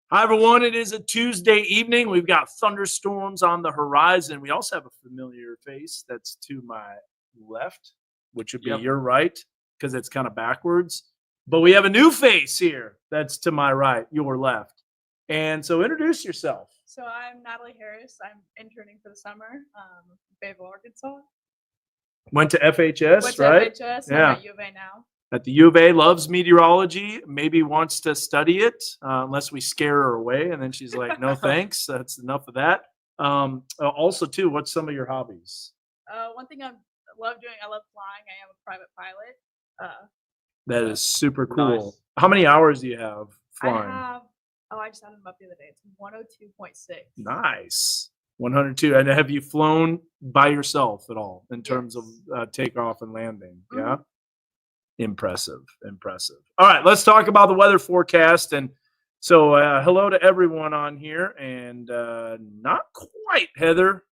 Hi, everyone. It is a Tuesday evening. We've got thunderstorms on the horizon. We also have a familiar face that's to my left, which would be Yep. your right because it's kind of backwards. But we have a new face here that's to my right, your left. And so introduce yourself. So I'm Natalie Harris. I'm interning for the summer, Fayetteville, Arkansas. Went to FHS, Went to right? FHS. Yeah. I'm at U of A now. At the U of A, loves meteorology, maybe wants to study it, unless we scare her away. And then she's like, no, thanks. That's enough of that. Also, too, what's some of your hobbies? One thing I love doing, I love flying. I am a private pilot. That is super cool. Nice. How many hours do you have flying? I just added them up the other day. It's 102.6. Nice. 102. And have you flown by yourself at all in terms Yes. of takeoff and landing? Mhm. Yeah. Impressive. All right, let's talk about the weather forecast. And so, hello to everyone on here. And not quite, Heather.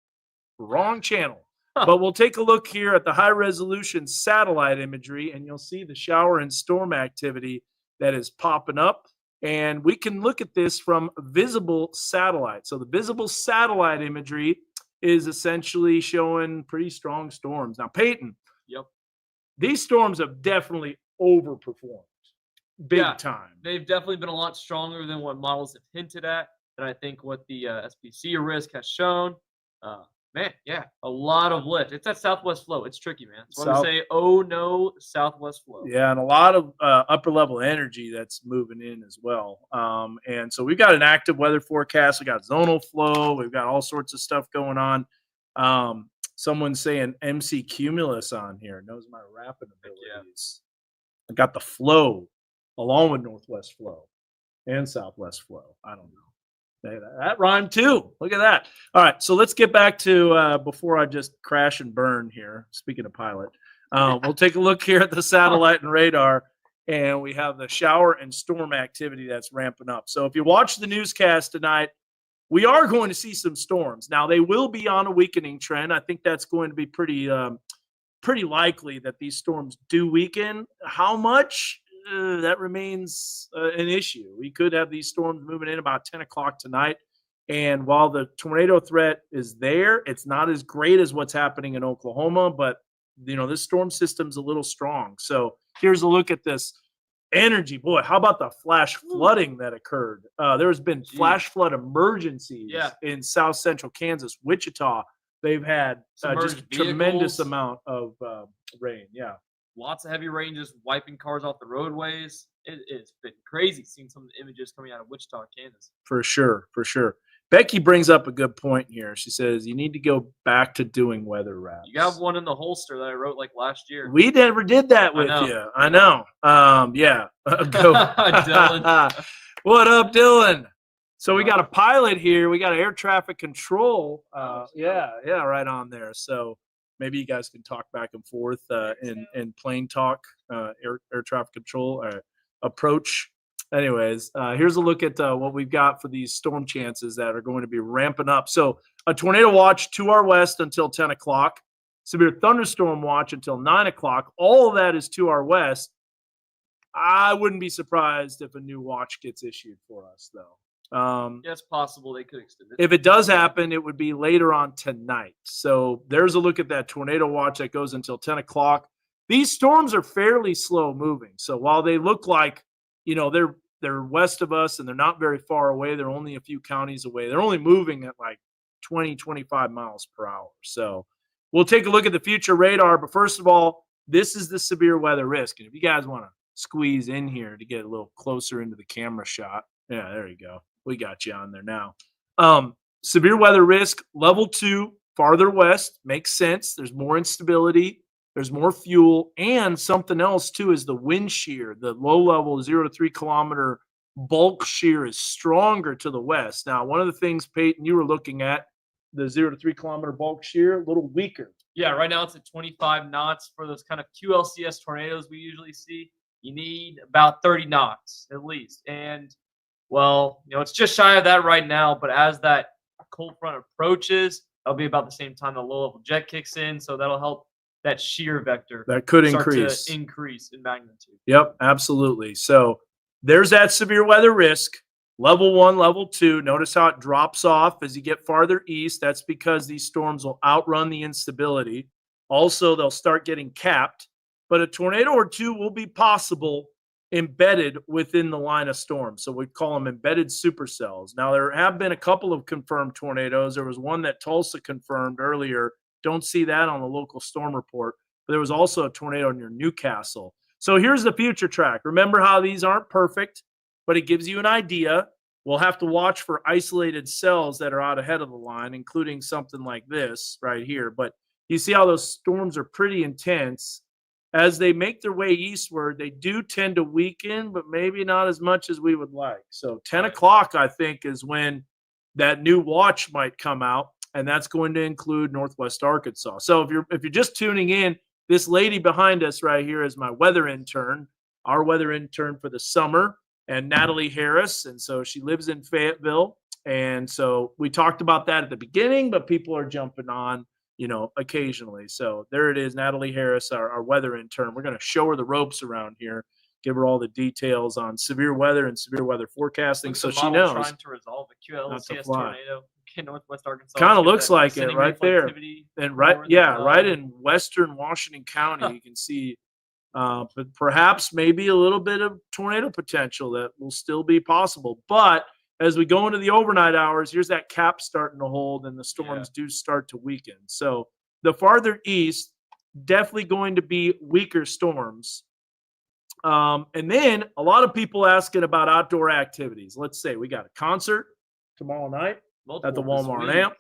Wrong channel. But we'll take a look here at the high resolution satellite imagery, and you'll see the shower and storm activity that is popping up. And we can look at this from visible satellite. So the visible satellite imagery is essentially showing pretty strong storms. Now, Peyton, Yep. these storms have definitely overperformed big Yeah. time. They've definitely been a lot stronger than what models have hinted at, and I think what the SPC risk has shown. A lot of lift. It's that southwest flow. It's tricky, man. That's why we say, oh no, southwest flow. Yeah, and a lot of upper level energy that's moving in as well. And so we've got an active weather forecast. We got zonal flow. We've got all sorts of stuff going on. Someone's saying MC Cumulus on here knows my rapping abilities. I got the flow along with northwest flow and southwest flow. I don't know. That rhymed too. Look at that. All right, so let's get back to before I just crash and burn here. Speaking of pilot, we'll take a look here at the satellite and radar, and we have the shower and storm activity that's ramping up. So if you watch the newscast tonight, we are going to see some storms. Now they will be on a weakening trend. I think that's going to be pretty likely that these storms do weaken. How much? That remains an issue. We could have these storms moving in about 10 o'clock tonight. And while the tornado threat is there, it's not as great as what's happening in Oklahoma. But, this storm system's a little strong. So here's a look at this energy. Boy, how about the flash flooding that occurred? There's been flash flood emergencies in south central Kansas, Wichita. They've had just a tremendous amount of rain. Yeah. Lots of heavy rain just wiping cars off the roadways. It's been crazy seeing some of the images coming out of Wichita, Kansas. For sure. Becky brings up a good point here. She says you need to go back to doing weather raps. You have one in the holster that I wrote like last year. We never did that with you. I know. Yeah. Dylan. What up, Dylan? So we got a pilot here. We got air traffic control. Right on there. So maybe you guys can talk back and forth in plane talk, air traffic control approach. Anyways, here's a look at what we've got for these storm chances that are going to be ramping up. So a tornado watch to our west until 10 o'clock, severe thunderstorm watch until 9 o'clock. All of that is to our west. I wouldn't be surprised if a new watch gets issued for us, though. It's possible they could extend it. If it does happen, it would be later on tonight. So there's a look at that tornado watch that goes until 10 o'clock. These storms are fairly slow moving. So while they look like, they're west of us and they're not very far away, they're only a few counties away. They're only moving at like 20, 25 miles per hour. So we'll take a look at the future radar. But first of all, this is the severe weather risk. And if you guys want to squeeze in here to get a little closer into the camera shot. Yeah, there you go. We got you on there now. Severe weather risk, level 2, farther west, makes sense. There's more instability. There's more fuel. And something else, too, is the wind shear. The low-level 0 to 3 kilometer bulk shear is stronger to the west. Now, one of the things, Peyton, you were looking at, the 0 to 3 kilometer bulk shear, a little weaker. Yeah, right now it's at 25 knots for those kind of QLCS tornadoes we usually see. You need about 30 knots at least. And well, it's just shy of that right now, but as that cold front approaches, that'll be about the same time the low-level jet kicks in, so that'll help that shear vector that could start increase to increase in magnitude. Yep, absolutely. So there's that severe weather risk. Level 1, level 2. Notice how it drops off as you get farther east. That's because these storms will outrun the instability. Also, they'll start getting capped, but a tornado or two will be possible embedded within the line of storm. So we call them embedded supercells. Now, there have been a couple of confirmed tornadoes. There was one that Tulsa confirmed earlier. Don't see that on the local storm report. But there was also a tornado near Newcastle. So here's the future track. Remember how these aren't perfect, but it gives you an idea. We'll have to watch for isolated cells that are out ahead of the line, including something like this right here. But you see how those storms are pretty intense. As they make their way eastward, they do tend to weaken, but maybe not as much as we would like. So 10 o'clock, I think, is when that new watch might come out, and that's going to include Northwest Arkansas. So if you're just tuning in, this lady behind us right here is my weather intern, our weather intern for the summer, and Natalie Harris. And so she lives in Fayetteville. And so we talked about that at the beginning, but people are jumping on, occasionally. So there it is, Natalie Harris, our weather intern. We're going to show her the ropes around here, give her all the details on severe weather and severe weather forecasting, so she knows trying to resolve a QLCS tornado in Northwest Arkansas. Kind of looks like it right there, and right in western Washington County, you can see, but perhaps maybe a little bit of tornado potential that will still be possible. But as we go into the overnight hours, here's that cap starting to hold, and the storms do start to weaken. So the farther east, definitely going to be weaker storms. And then a lot of people asking about outdoor activities. Let's say we got a concert tomorrow night at the Walmart Amp.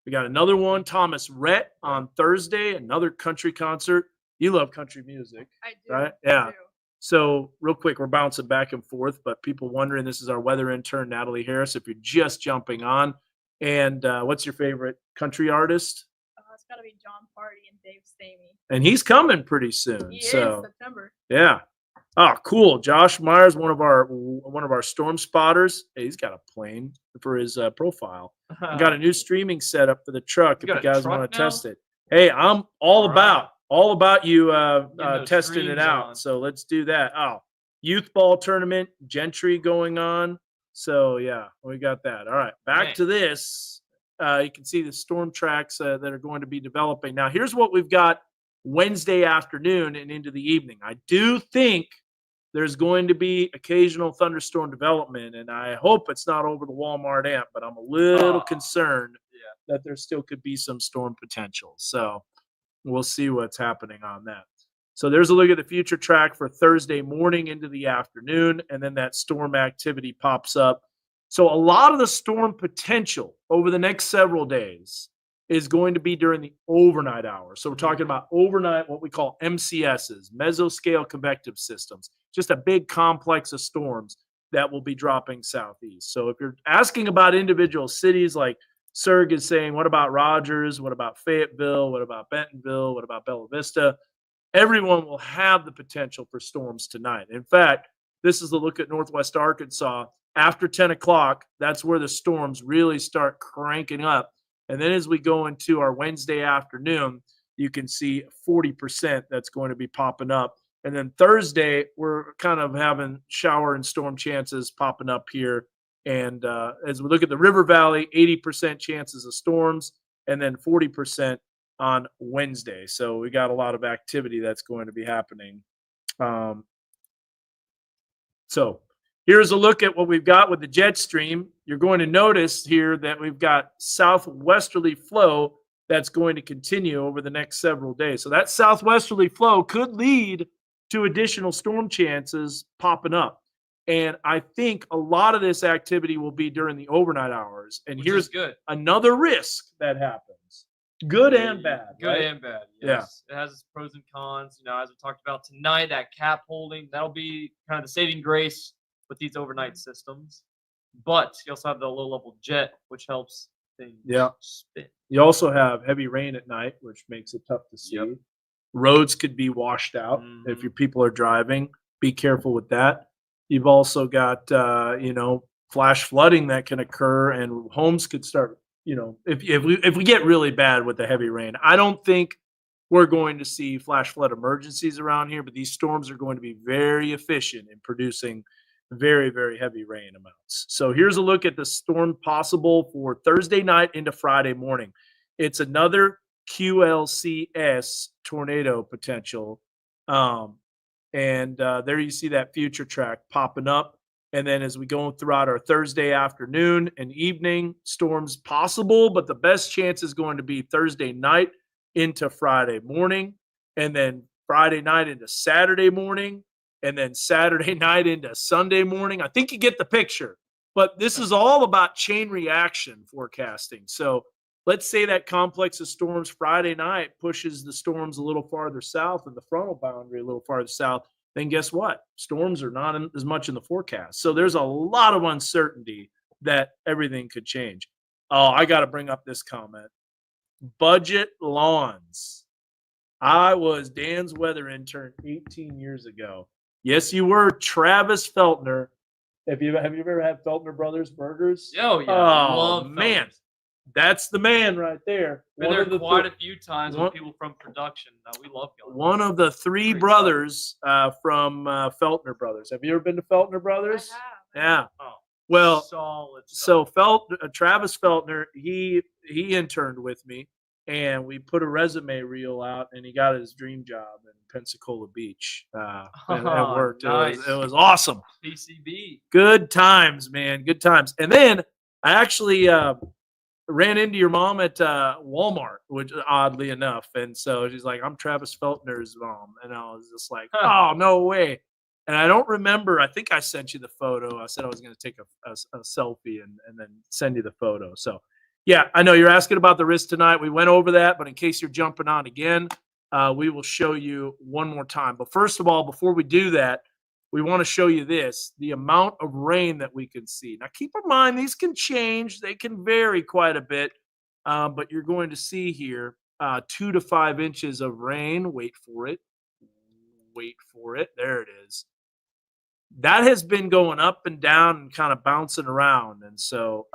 We got another one, Thomas Rhett, on Thursday, another country concert. You love country music, I do. right? I Yeah. do. So real quick, we're bouncing back and forth, but people wondering, this is our weather intern, Natalie Harris, if you're just jumping on. And what's your favorite country artist? It's got to be John Party and Dave Stamey. And he's coming pretty soon. He so is September. yeah. Oh, cool. Josh Myers, one of our storm spotters. Hey, he's got a plane for his profile. I got a new streaming setup for the truck if you guys want to test it. Hey, I'm all about you testing it out. So let's do that. Oh, youth ball tournament, Gentry going on. So yeah, we got that. All right, back to this. You can see the storm tracks that are going to be developing. Now, here's what we've got Wednesday afternoon and into the evening. I do think there's going to be occasional thunderstorm development, and I hope it's not over the Walmart Amp, but I'm a little concerned that there still could be some storm potential. So we'll see what's happening on that. So there's a look at the future track for Thursday morning into the afternoon, and then that storm activity pops up. So a lot of the storm potential over the next several days is going to be during the overnight hours. So we're talking about overnight, what we call MCSs, mesoscale convective systems, just a big complex of storms that will be dropping southeast. So if you're asking about individual cities, like Serg is saying, what about Rogers? What about Fayetteville? What about Bentonville? What about Bella Vista? Everyone will have the potential for storms tonight. In fact, this is a look at Northwest Arkansas. After 10 o'clock, that's where the storms really start cranking up. And then as we go into our Wednesday afternoon, you can see 40% that's going to be popping up. And then Thursday, we're kind of having shower and storm chances popping up here. And as we look at the River Valley, 80% chances of storms, and then 40% on Wednesday. So we got a lot of activity that's going to be happening. So here's a look at what we've got with the jet stream. You're going to notice here that we've got southwesterly flow that's going to continue over the next several days. So that southwesterly flow could lead to additional storm chances popping up. And I think a lot of this activity will be during the overnight hours. And here's another risk that happens. Good and bad. Good and bad. Yes. Yeah. It has its pros and cons. As we talked about tonight, that cap holding, that'll be kind of the saving grace with these overnight systems. But you also have the low-level jet, which helps things spin. You also have heavy rain at night, which makes it tough to see. Roads could be washed out if your people are driving. Be careful with that. You've also got, flash flooding that can occur, and homes could start, if we get really bad with the heavy rain. I don't think we're going to see flash flood emergencies around here, but these storms are going to be very efficient in producing very, very heavy rain amounts. So here's a look at the storm possible for Thursday night into Friday morning. It's another QLCS tornado potential. And there you see that future track popping up. And then as we go throughout our Thursday afternoon and evening, storms possible, but the best chance is going to be Thursday night into Friday morning, and then Friday night into Saturday morning, and then Saturday night into Sunday morning. I think you get the picture. But this is all about chain reaction forecasting. So let's say that complex of storms Friday night pushes the storms a little farther south and the frontal boundary a little farther south. Then guess what? Storms are not as much in the forecast. So there's a lot of uncertainty that everything could change. Oh, I got to bring up this comment. Budget lawns. I was Dan's weather intern 18 years ago. Yes, you were Travis Feltner. Have you ever had Feltner Brothers burgers? Oh yeah, Oh love man, Feltner's. that's the man right there. Been there quite a few times with people from production. We love going. One of the three Great brothers from Feltner Brothers. Have you ever been to Feltner Brothers? I have. Yeah. Oh, Well, solid so stuff. Travis Feltner, he interned with me, and we put a resume reel out, and he got his dream job in Pensacola Beach. And it worked. Nice. It was awesome. PCB. Good times, man. Good times. And then I actually ran into your mom at Walmart, which oddly enough. And so she's like, I'm Travis Feltner's mom. And I was just like, oh, no way. And I don't remember. I think I sent you the photo. I said I was going to take a selfie and then send you the photo. So, yeah, I know you're asking about the risk tonight. We went over that, but in case you're jumping on again, we will show you one more time. But first of all, before we do that, we want to show you this, the amount of rain that we can see. Now, keep in mind, these can change. They can vary quite a bit, but you're going to see here 2 to 5 inches of rain. Wait for it. Wait for it. There it is. That has been going up and down and kind of bouncing around. And so,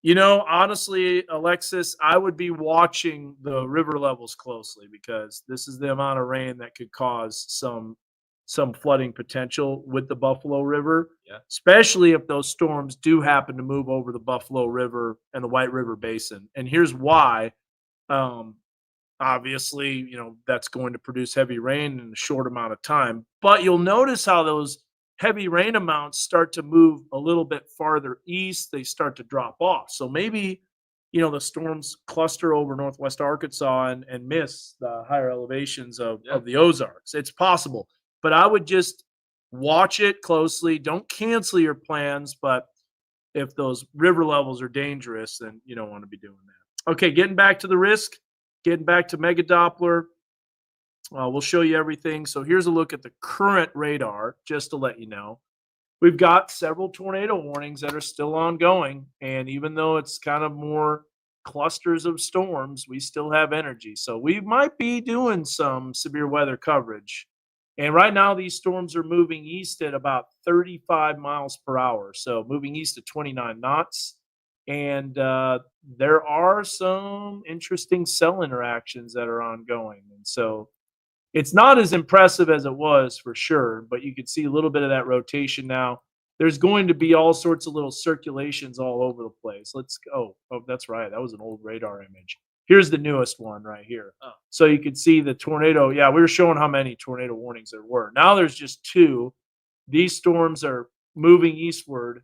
honestly, Alexis, I would be watching the river levels closely because this is the amount of rain that could cause some flooding potential with the Buffalo River, especially if those storms do happen to move over the Buffalo River and the White River Basin. And here's why. Obviously, that's going to produce heavy rain in a short amount of time. But you'll notice how those heavy rain amounts start to move a little bit farther east. They start to drop off. So maybe, the storms cluster over northwest Arkansas and miss the higher elevations of the Ozarks. It's possible. But I would just watch it closely. Don't cancel your plans. But if those river levels are dangerous, then you don't want to be doing that. Okay, getting back to the risk. Getting back to Mega Doppler, we'll show you everything. So here's a look at the current radar, just to let you know. We've got several tornado warnings that are still ongoing. And even though it's kind of more clusters of storms, we still have energy. So we might be doing some severe weather coverage. And right now, these storms are moving east at about 35 miles per hour. So moving east at 29 knots. And there are some interesting cell interactions that are ongoing. And so it's not as impressive as it was for sure, but you can see a little bit of that rotation now. There's going to be all sorts of little circulations all over the place. Let's go. Oh, that's right. That was an old radar image. Here's the newest one right here. Oh. So you can see the tornado. Yeah, we were showing how many tornado warnings there were. Now there's just 2. These storms are moving eastward.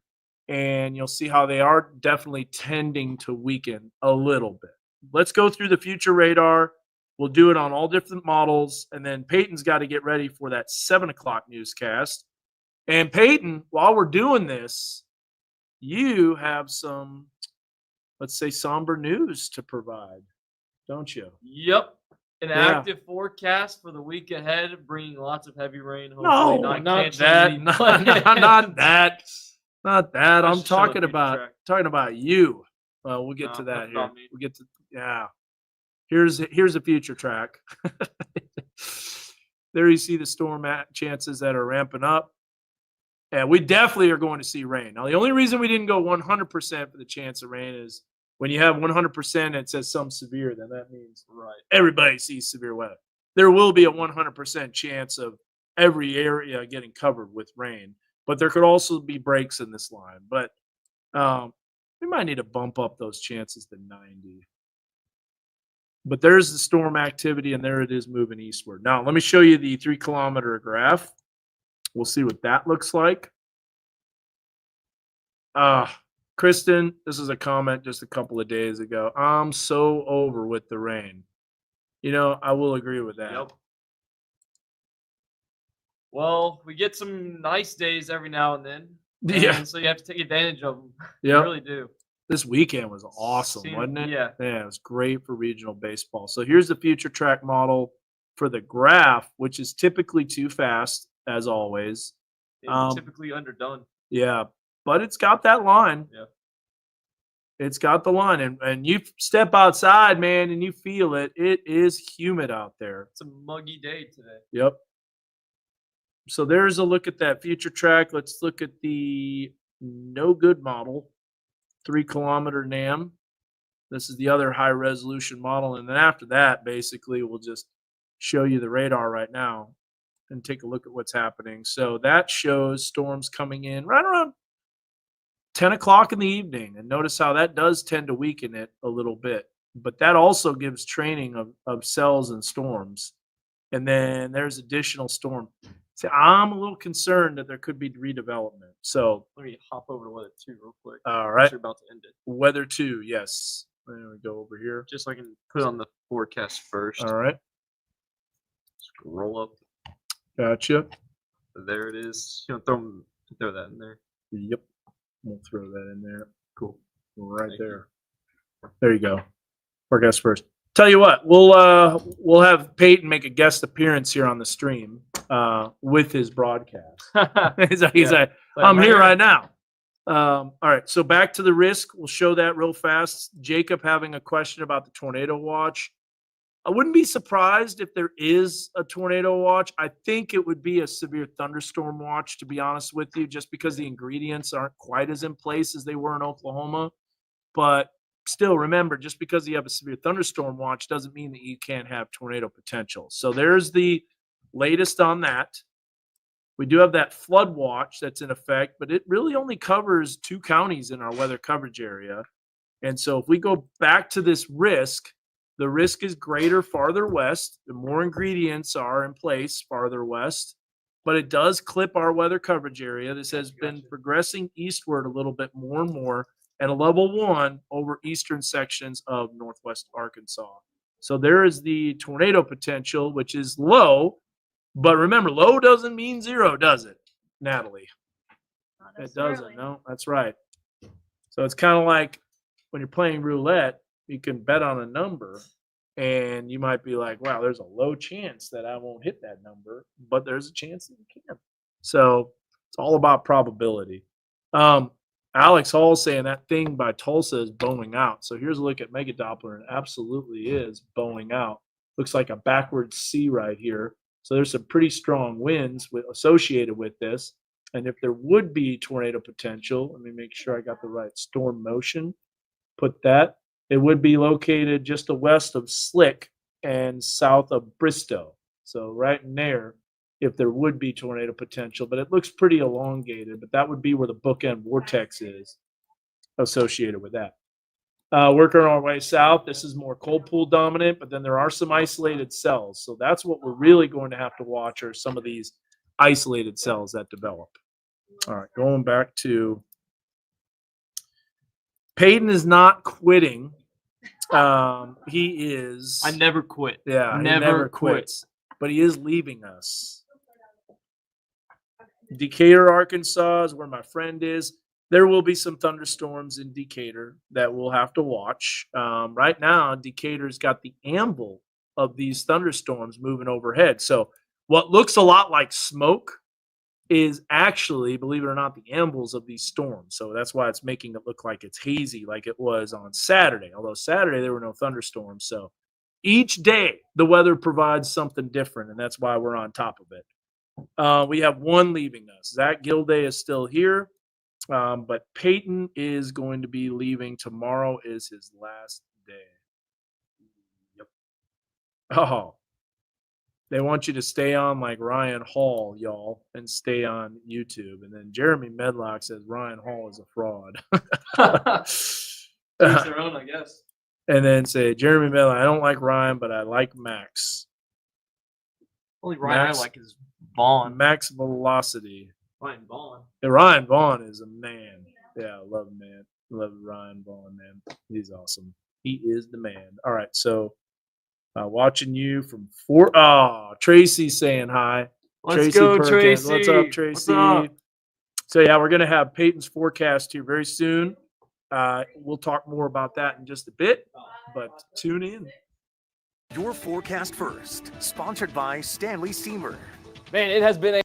And you'll see how they are definitely tending to weaken a little bit. Let's go through the future radar. We'll do it on all different models. And then Peyton's got to get ready for that 7 o'clock newscast. And Peyton, while we're doing this, you have some, let's say, somber news to provide, don't you? Yep. An active forecast for the week ahead, bringing lots of heavy rain. No, not that. Not that. Not that. I'm talking about you. Well, we'll get to that here. We'll get to Here's a future track. There you see the storm chances that are ramping up. And we definitely are going to see rain. Now, the only reason we didn't go 100% for the chance of rain is when you have 100% and it says some severe, then that means everybody sees severe weather. There will be a 100% chance of every area getting covered with rain. but there could also be breaks in this line. But we might need to bump up those chances to 90. But there's the storm activity, and there it is moving eastward. Now, let me show you the 3-kilometer graph. We'll see what that looks like. Kristen, this is a comment just a couple of days ago. I'm so over with the rain. I will agree with that. Yep. Well, we get some nice days every now and then. Yeah. And so you have to take advantage of them. Yep. You really do. This weekend was awesome, wasn't it? Yeah. Yeah, it was great for regional baseball. So here's the future track model for the graph, which is typically too fast, as always. It's typically underdone. Yeah, but it's got that line. Yeah. It's got the line. And you step outside, man, and you feel it. It is humid out there. It's a muggy day today. Yep. So there's a look at that future track. Let's look at the no good model, 3-kilometer NAM. This is the other high resolution model. And then after that, basically, we'll just show you the radar right now and take a look at what's happening. So that shows storms coming in right around 10 o'clock in the evening. And notice how that does tend to weaken it a little bit. But that also gives training of cells and storms. And then there's additional storm. See, I'm a little concerned that there could be redevelopment. So let me hop over to weather 2 real quick. All right. You're about to end it. Weather 2, yes. Then we go over here. Just so I can put on the forecast first. All right. Scroll up. Gotcha. There it is. Throw that in there. Yep. We'll throw that in there. Cool. Right Thank there. There you go. Forecast first. Tell you what, we'll have Peyton make a guest appearance here on the stream with his broadcast. He's like, I'm here right now. All right, so back to the risk. We'll show that real fast. Jacob having a question about the tornado watch. I wouldn't be surprised if there is a tornado watch. I think it would be a severe thunderstorm watch, to be honest with you, just because the ingredients aren't quite as in place as they were in Oklahoma. But still, remember, just because you have a severe thunderstorm watch doesn't mean that you can't have tornado potential. So there's the latest on that. We do have that flood watch that's in effect, but it really only covers 2 counties in our weather coverage area. And so if we go back to this risk, the risk is greater farther west. The more ingredients are in place farther west, but it does clip our weather coverage area. This has been progressing eastward a little bit more and more, and a level 1 over eastern sections of northwest Arkansas. So there is the tornado potential, which is low. But remember, low doesn't mean 0, does it, Natalie? It doesn't. No, that's right. So it's kind of like when you're playing roulette, you can bet on a number, and you might be like, wow, there's a low chance that I won't hit that number, but there's a chance that you can. So it's all about probability. Alex Hall saying that thing by Tulsa is bowing out. So here's a look at Mega Doppler, and it absolutely is bowing out. Looks like a backwards C right here. So there's some pretty strong winds associated with this. And if there would be tornado potential, let me make sure I got the right storm motion. Put that. It would be located just west of Slick and south of Bristow. So right in there, if there would be tornado potential. But it looks pretty elongated. But that would be where the bookend vortex is associated with that. Working our way south, this is more cold pool dominant, but then there are some isolated cells. So that's what we're really going to have to watch, are some of these isolated cells that develop. All right, going back to Peyton is not quitting. He is. I never quit. Yeah, he never quits. But he is leaving us. Decatur, Arkansas is where my friend is. There will be some thunderstorms in Decatur that we'll have to watch. Right now, Decatur's got the amble of these thunderstorms moving overhead. So what looks a lot like smoke is actually, believe it or not, the ambles of these storms. So that's why it's making it look like it's hazy like it was on Saturday. Although Saturday, there were no thunderstorms. So each day, the weather provides something different, and that's why we're on top of it. We have one leaving us. Zach Gilday is still here. But Peyton is going to be leaving. Tomorrow is his last day. Yep. Oh, They want you to stay on like Ryan Hall, y'all, and stay on YouTube. And then Jeremy Medlock says Ryan Hall is a fraud. Each their own, I guess. And then say Jeremy Medlock, I don't like Ryan, but I like Max. Only Ryan Max- I like is Vaughn. Max Velocity. Ryan Vaughn. And Ryan Vaughn is a man. Yeah, I love him, man. Love Ryan Vaughn, man. He's awesome. He is the man. All right, so watching you from Tracy saying hi. Let's go, Perkins. Tracy. What's up, Tracy? What's up? So yeah, we're gonna have Peyton's forecast here very soon. We'll talk more about that in just a bit, but tune in. Your forecast first, sponsored by Stanley Steamer. Man, it has been a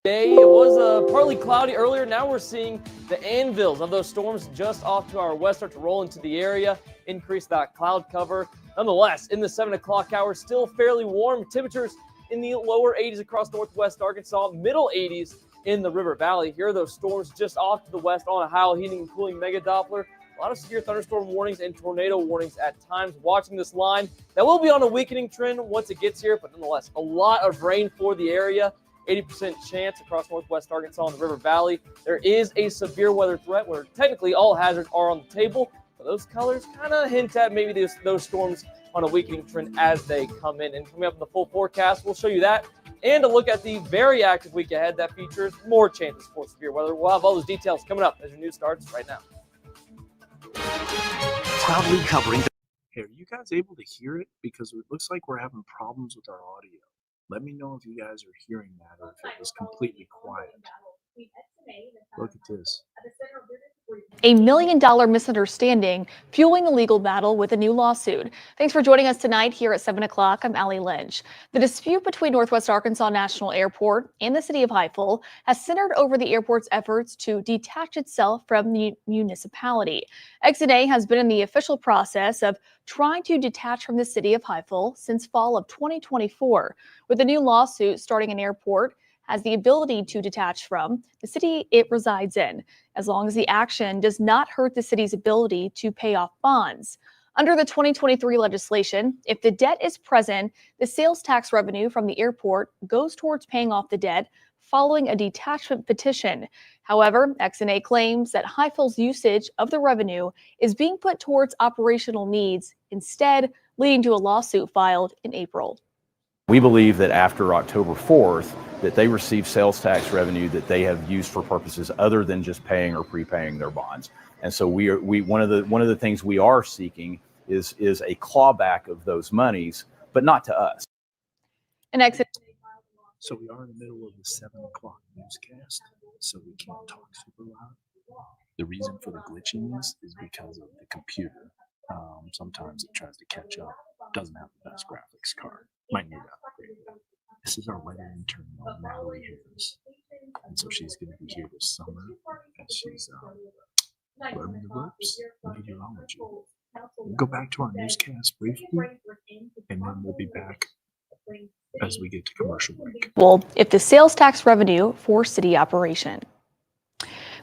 day. It was partly cloudy earlier. Now we're seeing the anvils of those storms just off to our west start to roll into the area, increase that cloud cover. Nonetheless, in the 7 o'clock hour, still fairly warm. Temperatures in the lower 80s across northwest Arkansas, middle 80s in the River Valley. Here are those storms just off to the west on a Ohio heating and cooling mega Doppler. A lot of severe thunderstorm warnings and tornado warnings at times. Watching this line, that will be on a weakening trend once it gets here, but nonetheless, a lot of rain for the area. 80% chance across northwest Arkansas and the River Valley. There is a severe weather threat where technically all hazards are on the table, but those colors kind of hint at maybe those storms on a weakening trend as they come in. And coming up in the full forecast, we'll show you that and a look at the very active week ahead that features more chances for severe weather. We'll have all those details coming up as your news starts right now. Proudly covering Hey, are you guys able to hear it? Because it looks like we're having problems with our audio. Let me know if you guys are hearing that or if it was completely quiet. Look at this. $1 million misunderstanding fueling a legal battle with a new lawsuit. Thanks for joining us tonight here at 7 o'clock. I'm Allie Lynch. The dispute between Northwest Arkansas National Airport and the city of Highville has centered over the airport's efforts to detach itself from the municipality. XNA has been in the official process of trying to detach from the city of Highville since fall of 2024. With the new lawsuit starting an airport has the ability to detach from the city it resides in, as long as the action does not hurt the city's ability to pay off bonds. Under the 2023 legislation, if the debt is present, the sales tax revenue from the airport goes towards paying off the debt following a detachment petition. However, XNA claims that Highville's usage of the revenue is being put towards operational needs instead, leading to a lawsuit filed in April. We believe that after October 4th, that they receive sales tax revenue that they have used for purposes other than just paying or prepaying their bonds. And so one of the things we are seeking is a clawback of those monies, but not to us. So we are in the middle of the 7 o'clock newscast, so we can't talk super loud. The reason for the glitchiness is because of the computer. Sometimes it tries to catch up. Doesn't have the best graphics card. Might need to upgrade that. This is our weather intern, Natalie Harris. And so she's going to be here this summer as she's learning the ropes of meteorology. We'll go back to our newscast briefly, and then we'll be back as we get to commercial break. Well, if the sales tax revenue for city operation.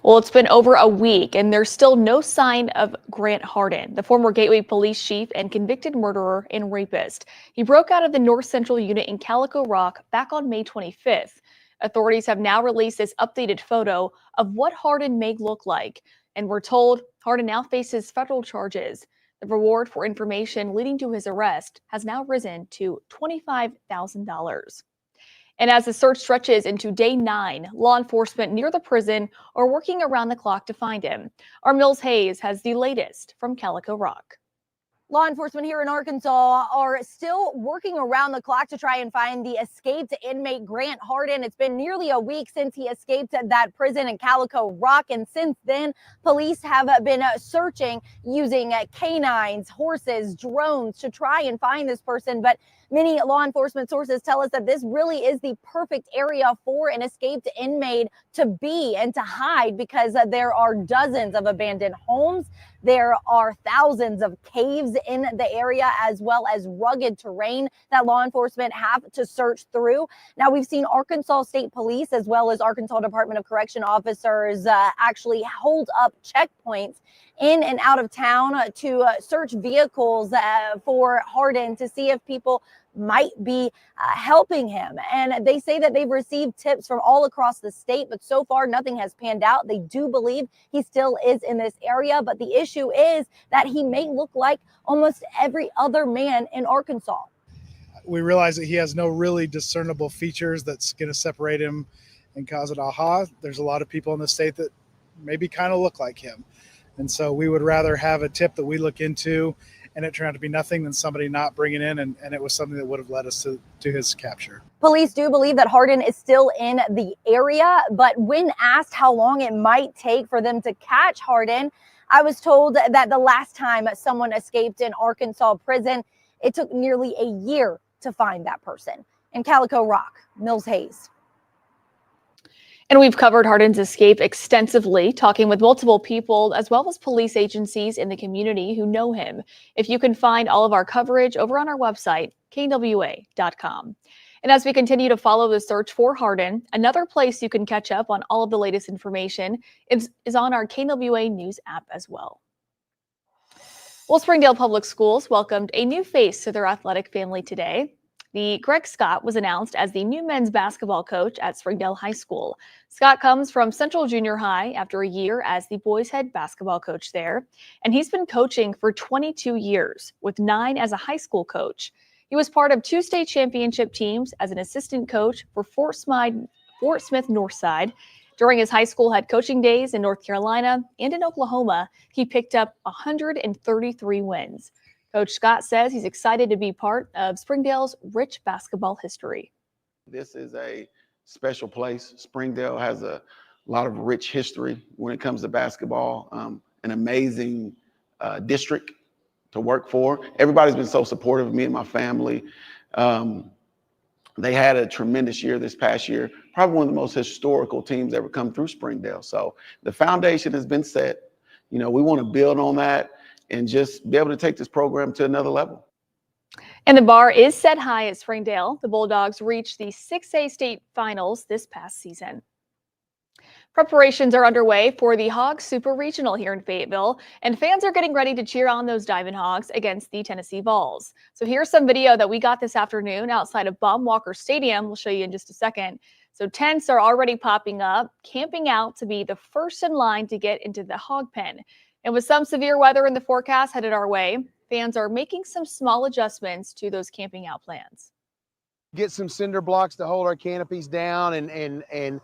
Well, it's been over a week and there's still no sign of Grant Harden, the former Gateway police chief and convicted murderer and rapist. He broke out of the North Central unit in Calico Rock back on May 25th. Authorities have now released this updated photo of what Harden may look like. And we're told Harden now faces federal charges. The reward for information leading to his arrest has now risen to $25,000. And as the search stretches into day 9, law enforcement near the prison are working around the clock to find him. Our Mills Hayes has the latest from Calico Rock. Law enforcement here in Arkansas are still working around the clock to try and find the escaped inmate Grant Harden. It's been nearly a week since he escaped that prison in Calico Rock, and since then, police have been searching using canines, horses, drones to try and find this person. But many law enforcement sources tell us that this really is the perfect area for an escaped inmate to be and to hide, because there are dozens of abandoned homes. There are thousands of caves in the area, as well as rugged terrain that law enforcement have to search through. Now, we've seen Arkansas State Police as well as Arkansas Department of Correction officers actually hold up checkpoints in and out of town to search vehicles for Harden to see if people might be helping him. And they say that they've received tips from all across the state, but so far nothing has panned out. They do believe he still is in this area, but the issue is that he may look like almost every other man in Arkansas. We realize that he has no really discernible features that's going to separate him and cause it aha. There's a lot of people in the state that maybe kind of look like him. And so we would rather have a tip that we look into and it turned out to be nothing than somebody not bringing in, and it was something that would have led us to his capture. Police do believe that Hardin is still in the area, but when asked how long it might take for them to catch Hardin, I was told that the last time someone escaped an Arkansas prison, it took nearly a year to find that person. In Calico Rock, Mills Hayes. And we've covered Hardin's escape extensively, talking with multiple people as well as police agencies in the community who know him. If you can find all of our coverage over on our website, KNWA.com. And as we continue to follow the search for Hardin, another place you can catch up on all of the latest information is on our KNWA News app as well. Well, Springdale Public Schools welcomed a new face to their athletic family today. Greg Scott was announced as the new men's basketball coach at Springdale High School. Scott comes from Central Junior High after a year as the boys' head basketball coach there, and he's been coaching for 22 years, with 9 as a high school coach. He was part of 2 state championship teams as an assistant coach for Fort Smith Northside. During his high school head coaching days in North Carolina and in Oklahoma, he picked up 133 wins. Coach Scott says he's excited to be part of Springdale's rich basketball history. This is a special place. Springdale has a lot of rich history when it comes to basketball, an amazing district to work for. Everybody's been so supportive of me and my family. They had a tremendous year this past year, probably one of the most historical teams ever come through Springdale. So the foundation has been set. You know, we want to build on that and just be able to take this program to another level. And the bar is set high at Springdale. The Bulldogs reached the 6A state finals this past season. Preparations are underway for the Hogs Super Regional here in Fayetteville, and fans are getting ready to cheer on those Diamond Hogs against the Tennessee Vols. So here's some video that we got this afternoon outside of Baum-Walker Stadium. We'll show you in just a second. So tents are already popping up, camping out to be the first in line to get into the hog pen. And with some severe weather in the forecast headed our way, fans are making some small adjustments to those camping out plans. Get some cinder blocks to hold our canopies down and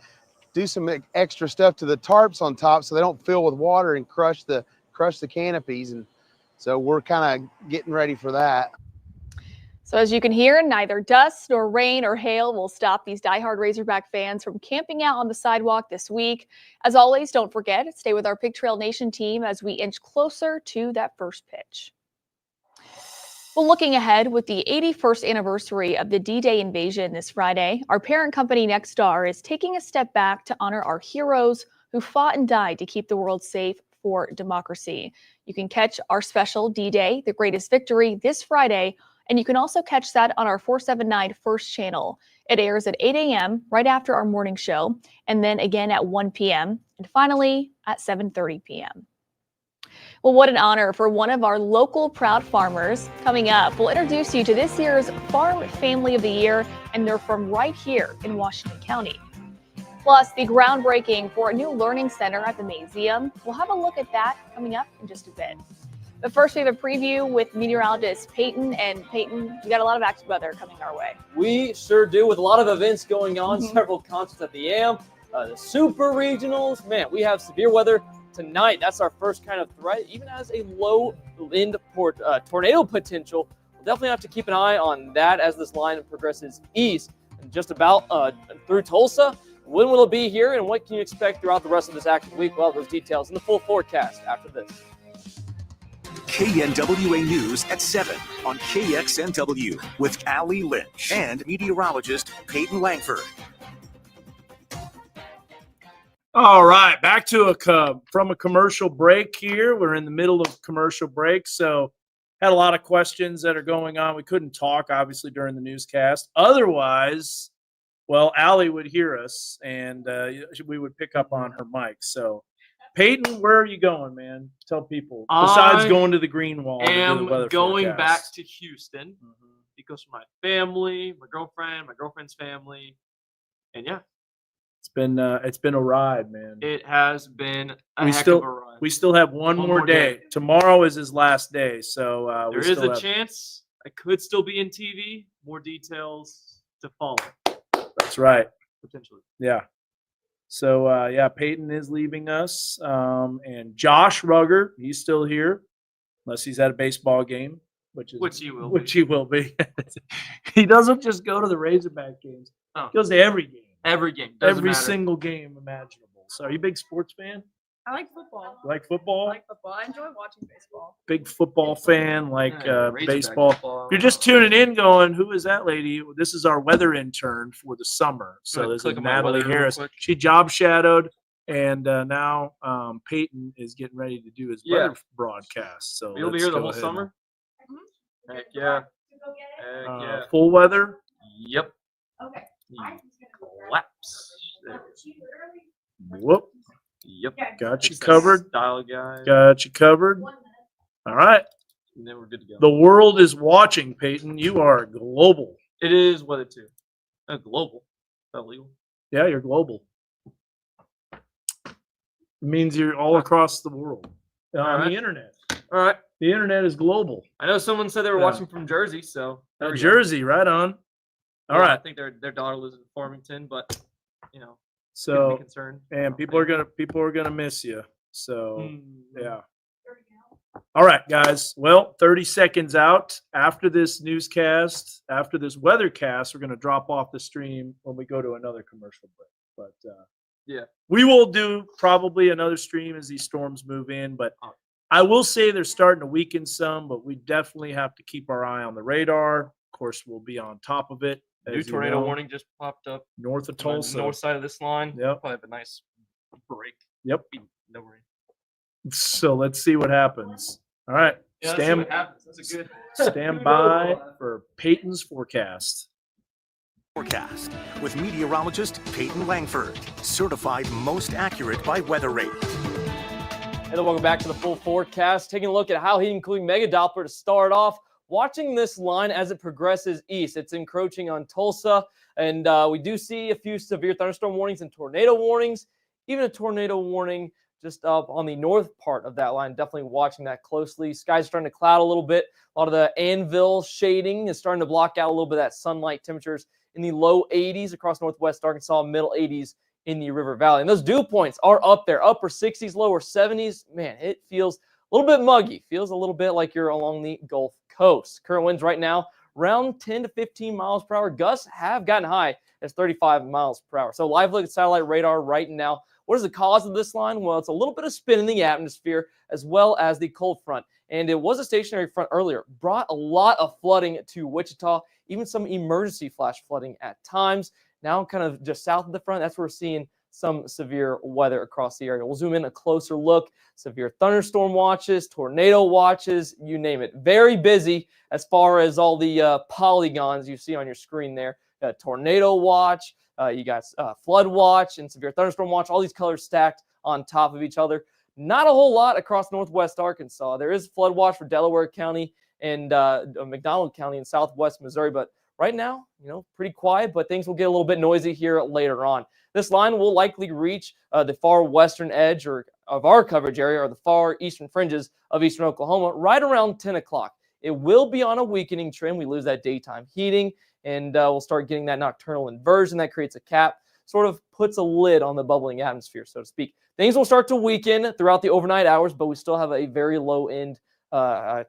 do some extra stuff to the tarps on top so they don't fill with water and crush the canopies. And so we're kind of getting ready for that. So as you can hear, neither dust nor rain or hail will stop these diehard Razorback fans from camping out on the sidewalk this week. As always, don't forget, stay with our Pig Trail Nation team as we inch closer to that first pitch. Well, looking ahead with the 81st anniversary of the D-Day invasion this Friday, our parent company Nexstar is taking a step back to honor our heroes who fought and died to keep the world safe for democracy. You can catch our special D-Day, The Greatest Victory, this Friday, and you can also catch that on our 479 First channel. It airs at 8 a.m. right after our morning show, and then again at 1 p.m., and finally at 7:30 p.m. Well, what an honor for one of our local proud farmers. Coming up, we'll introduce you to this year's Farm Family of the Year, and they're from right here in Washington County. Plus, the groundbreaking for a new learning center at the museum. We'll have a look at that coming up in just a bit. But first, we have a preview with meteorologist Peyton. And Peyton, we got a lot of active weather coming our way. We sure do, with a lot of events going on, several concerts at the AM, the Super Regionals. Man, we have severe weather tonight. That's our first kind of threat, even as a low wind tornado potential. We'll definitely have to keep an eye on that as this line progresses east and just about through Tulsa. When will it be here, and what can you expect throughout the rest of this active week? Well, those details in the full forecast after this. KNWA News at 7 on KXNW with Allie Lynch and meteorologist Peyton Langford. All right, back to from a commercial break here. We're in the middle of commercial break, so had a lot of questions that are going on. We couldn't talk, obviously, during the newscast. Otherwise, well, Allie would hear us, and we would pick up on her mic. So, Peyton, where are you going, man? Tell people. Besides going to the Green Wall. I am going back to Houston He goes for my family, my girlfriend's family, and yeah, It's been a ride, man. it has been a We heck still of a ride. we still have one more day. Tomorrow is his last day, so There is a chance I could still be in TV. More details to follow. That's right. Potentially. Yeah. So yeah, Peyton is leaving us, and Josh Rugger, he's still here, unless he's at a baseball game, which he will be. He doesn't just go to the Razorback games; Oh. he goes to every game, Every game, doesn't every matter. single game imaginable. So, are you a big sports fan? I like football. You like football? I like football. I enjoy watching baseball. Big football fan, like Razorback baseball. football. If you're just tuning in, going, "Who is that lady?" This is our weather intern for the summer. So this is click on my Natalie weather real Harris. quick. She job shadowed, and now Peyton is getting ready to do his weather broadcast. So You'll be let's here the go whole ahead. summer? Heck yeah. Heck yeah. Full weather. Yep. Okay. Collapse. Whoop. Yep. Got you Fix that covered. Style guy. Got you covered. All right. And then we're good to go. The world is watching, Peyton. You are global. It is weather too. Global. Is that legal? Yeah, you're global. It means you're all across the world on All right. the internet. All right. The internet is global. I know someone said they were Yeah. watching from Jersey, so there we go. Jersey, right on. All Yeah, right. I think their daughter lives in Farmington, but you know, So, couldn't be concerned. and people are gonna miss you. So, Mm. yeah. All right, guys. Well, 30 seconds out after this newscast, after this weathercast, we're gonna drop off the stream when we go to another commercial break. But Yeah. we will do probably another stream as these storms move in. But I will say they're starting to weaken some, but we definitely have to keep our eye on the radar. Of course, we'll be on top of it. New as you tornado know, warning just popped up north of on the Tulsa. north side of this line. Yep. Probably have a nice break. Yep. No rain. So let's see what happens. All right. Yeah, let's see stand what happens. That's a good. stand by for Peyton's forecast. Forecast with meteorologist Peyton Langford, certified most accurate by WeatherRate. And then welcome back to the full forecast. Taking a look at how heat including Mega Doppler to start off. Watching this line as it progresses east. It's encroaching on Tulsa. And we do see a few severe thunderstorm warnings and tornado warnings. Even a tornado warning just up on the north part of that line. Definitely watching that closely. Sky's starting to cloud a little bit. A lot of the anvil shading is starting to block out a little bit of that sunlight. Temperatures in the low 80s across northwest Arkansas, middle 80s in the River Valley. And those dew points are up there, upper 60s, lower 70s. Man, it feels a little bit muggy. Feels a little bit like you're along the Gulf Coast. Current winds right now around 10 to 15 miles per hour. Gusts have gotten high as 35 miles per hour. So live look at satellite radar right now. What is the cause of this line? Well, it's a little bit of spin in the atmosphere as well as the cold front. And it was a stationary front earlier. Brought a lot of flooding to Wichita, even some emergency flash flooding at times. Now kind of just south of the front, that's where we're seeing some severe weather across the area. We'll zoom in a closer look. Severe thunderstorm watches, tornado watches, you name it. Very busy as far as all the polygons you see on your screen there. Tornado watch, you got flood watch and severe thunderstorm watch. All these colors stacked on top of each other. Not a whole lot across northwest Arkansas. There is flood watch for Delaware County and McDonald County in southwest Missouri, but right now, pretty quiet, but things will get a little bit noisy here later on. This line will likely reach the far western edge of our coverage area or the far eastern fringes of eastern Oklahoma right around 10 o'clock. It will be on a weakening trend. We lose that daytime heating, and we'll start getting that nocturnal inversion that creates a cap, sort of puts a lid on the bubbling atmosphere, so to speak. Things will start to weaken throughout the overnight hours, but we still have a very low-end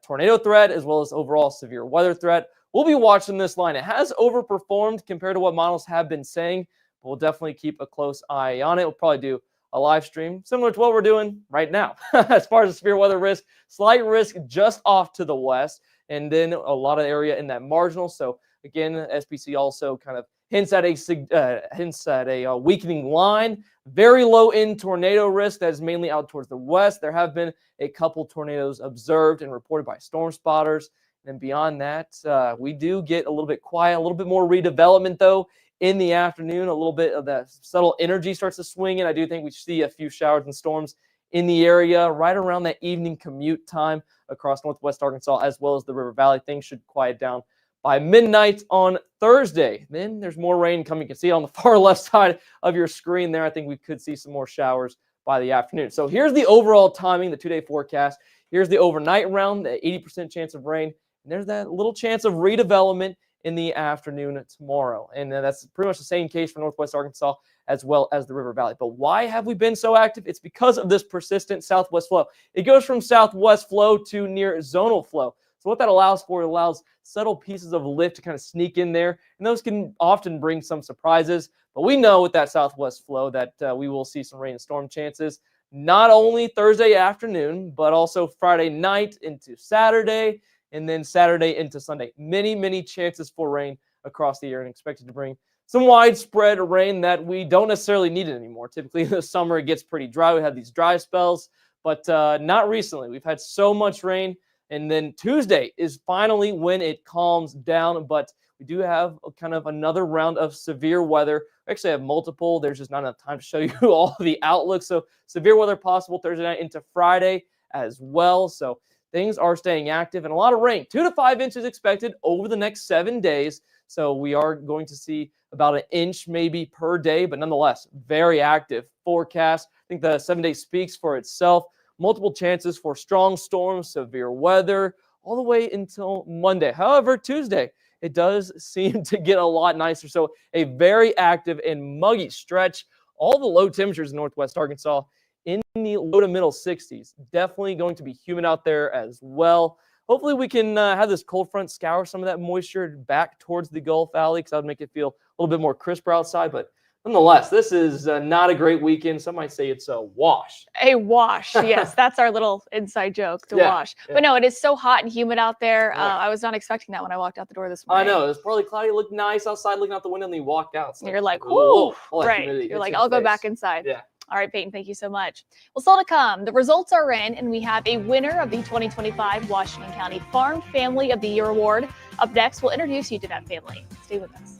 tornado threat as well as overall severe weather threat. We'll be watching this line. It has overperformed compared to what models have been saying, but we'll definitely keep a close eye on it. We'll probably do a live stream similar to what we're doing right now. As far as the severe weather risk, slight risk just off to the west, and then a lot of area in that marginal. So again, SPC also kind of hints at a weakening line. Very low end tornado risk that is mainly out towards the west. There have been a couple tornadoes observed and reported by storm spotters. And beyond that, we do get a little bit quiet, a little bit more redevelopment, though, in the afternoon. A little bit of that subtle energy starts to swing in. I do think we see a few showers and storms in the area right around that evening commute time across northwest Arkansas as well as the River Valley. Things should quiet down by midnight on Thursday. Then there's more rain coming. You can see it on the far left side of your screen there. I think we could see some more showers by the afternoon. So here's the overall timing, the 2-day forecast. Here's the overnight round, the 80% chance of rain. And there's that little chance of redevelopment in the afternoon tomorrow. And that's pretty much the same case for Northwest Arkansas as well as the River Valley. But why have we been so active? It's because of this persistent southwest flow. It goes from southwest flow to near zonal flow. So what that allows for, it allows subtle pieces of lift to kind of sneak in there, and those can often bring some surprises. But we know with that southwest flow that we will see some rain and storm chances, not only Thursday afternoon, but also Friday night into Saturday, and then Saturday into Sunday. Many, many chances for rain across the area, and expected to bring some widespread rain that we don't necessarily need it anymore. Typically in the summer, it gets pretty dry. We have these dry spells, but not recently. We've had so much rain. And then Tuesday is finally when it calms down, but we do have kind of another round of severe weather. We actually have multiple. There's just not enough time to show you all the outlooks. So severe weather possible Thursday night into Friday as well. So things are staying active and a lot of rain. 2 to 5 inches expected over the next 7 days. So we are going to see about an inch maybe per day, but nonetheless, very active forecast. I think the 7 day speaks for itself. Multiple chances for strong storms, severe weather, all the way until Monday. However, Tuesday, it does seem to get a lot nicer. So a very active and muggy stretch. All the low temperatures in Northwest Arkansas in the low to middle 60s. Definitely going to be humid out there as well. Hopefully we can have this cold front scour some of that moisture back towards the Gulf Valley, because that would make it feel a little bit more crisper outside. But nonetheless, this is not a great weekend. Some might say it's a wash. A wash. Yes, that's our little inside joke, the wash. Yeah. But no, it is so hot and humid out there. Right. I was not expecting that when I walked out the door this morning. I know. It was probably cloudy. It looked nice outside looking out the window, and then you walked out. So You're like, whoa, whoo, right. You're like, I'll go back inside. Yeah. All right, Peyton, thank you so much. Well, still to come, the results are in, and we have a winner of the 2025 Washington County Farm Family of the Year Award. Up next, we'll introduce you to that family. Stay with us.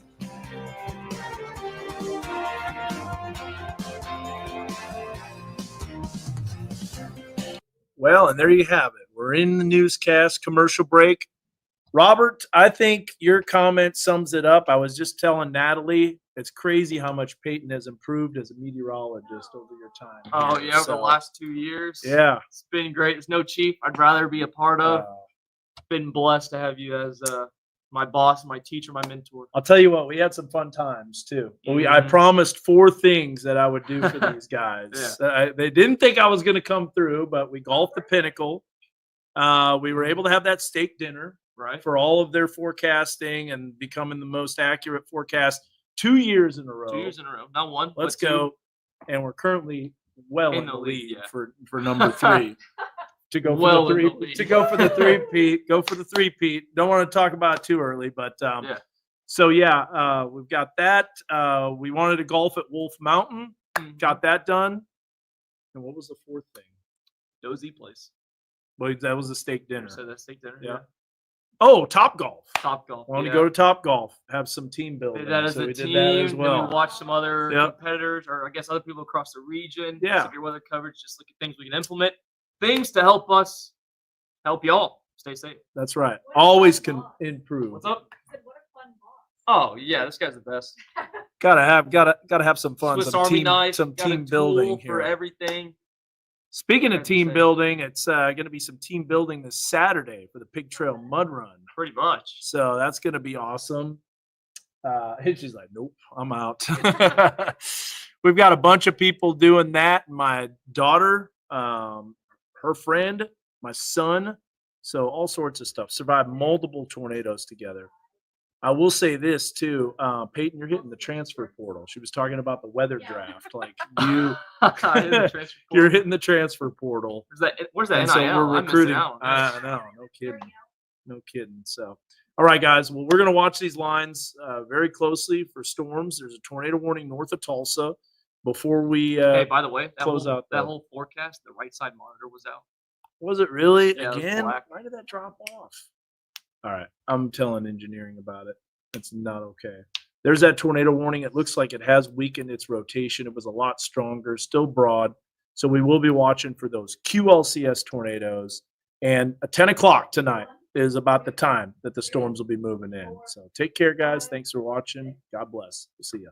Well, and there you have it. We're in the newscast commercial break. Robert, I think your comment sums it up. I was just telling Natalie, it's crazy how much Peyton has improved as a meteorologist over your time. Oh, here. yeah, over the last 2 years. Yeah. It's been great. It's no cheap. I'd rather be a part of. Been blessed to have you as my boss, my teacher, my mentor. I'll tell you what, we had some fun times too. I promised 4 things that I would do for these guys. They didn't think I was going to come through, but we golfed the Pinnacle. We were able to have that steak dinner, right, for all of their forecasting and becoming the most accurate forecast 2 years in a row. 2 years in a row, not one. Let's but go. Two. And we're currently well in the lead for number 3. To go for Well the in the 3, lead. to go for the 3-peat, go for the 3-peat. Don't want to talk about it too early, but so yeah, we've got that. We wanted to golf at Wolf Mountain, got that done. And what was the 4th thing? Dozy Place. Well, that was a steak dinner. So that steak dinner. Yeah. Oh, Top Golf. Top Golf. Wanted to go to Top Golf, have some team building. Did that as so a we team. did that as well. Then we watched some other competitors, or I guess other people across the region. Yeah. Severe weather coverage. Just look at things we can implement. Things to help us help y'all stay safe. That's right. Always can improve. What's up? Oh yeah, this guy's the best. Gotta have some fun. Swiss some Army team, knife. some got a team building tool here. for everything. Speaking of team building, it's going to be some team building this Saturday for the Pig Trail Mud Run. Pretty much. So that's going to be awesome. She's like, nope, I'm out. We've got a bunch of people doing that. My daughter, her friend, my son. So all sorts of stuff. Survived multiple tornadoes together. I will say this too, Peyton, you're hitting the transfer portal. She was talking about the weather draft. Like you're hitting the transfer portal. Where's that NIL? So we're recruiting. I know, no kidding. So, all right, guys. Well, we're going to watch these lines very closely for storms. There's a tornado warning north of Tulsa. Before we hey, by the way, close out that whole forecast, the right side monitor was out. Was it really Yeah, again? Why did that drop off? All right, I'm telling engineering about it. It's not okay. There's that tornado warning. It looks like it has weakened its rotation. It was a lot stronger, still broad. So we will be watching for those QLCS tornadoes. And at 10 o'clock tonight, is about the time that the storms will be moving in. So take care, guys. Thanks for watching. God bless. We'll see you.